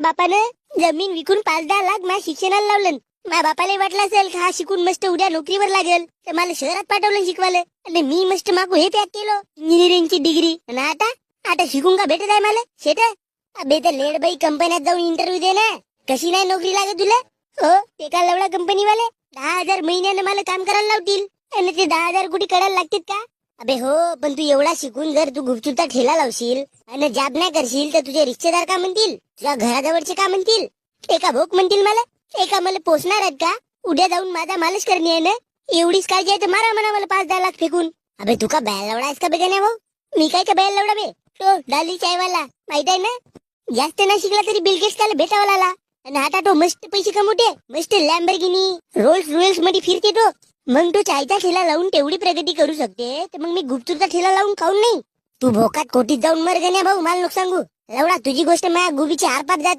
बापानं जमीन विकून 5-10 लाख माझ्या शिक्षणाला लावलं. माझ्या बापाला वाटलं असेल का हा शिकून मस्त उद्या नोकरीवर लागेल, तर मला शहरात पाठवलं शिकवायला. आणि मी मस्त मागू हे पॅक केलं इंजिनिअरिंगची डिग्री. आणि आता शिकून का भेटत आहे मला शेट? अबे तर लेडबाई कंपन्यात जाऊन इंटरव्ह्यू दे ना. कशी नाही नोकरी लागत तुला? हो ते का लवडा कंपनीवाले 10,000 महिन्यानं मला काम करायला लावतील. आणि ते 10,000 कुठे करायला लागतील का? अबे हो, पण तू एवढा शिकून जर तू गुपचूपचा ठेला लावशील आणि जॉब नाही करशील तर तुझे रिश्तेदार का म्हणतील, तुझ्या घराजवळचे का म्हणतील, एका भोक म्हणतील मला, एका मला पोचणार आहेत का? उद्या जाऊन माझा मालिश करणे आहे ना. एवढीच काळजी आहे तर मारा म्हणा मला 5-10 लाख फेकून. अबे तू का बैल लवडा आहेस का बेगाने भाऊ? मी काय का बैल लवडा बे? तो डाली चायवाला माहित आहे ना. जास्त नाही शिकला तरी बिल गेट्स त्याला भेटावा लागला. आणि आता तो मस्त पैसे कमवते, मस्त लॅम्बोर्गिनी रोल्स रॉयल्स मध्ये फिरते तो. मग तो चायचा ठेला लावून तेवढी प्रगती करू शकते, तर मग मी गुपचूपचा ठेला लावून खाऊन नाही? तू भोकात कोटीत जाऊन मर गण्या भाऊ, मला नको सांगू. लवडा तुझी गोष्ट माझ्या गुबीची आरपार जाते.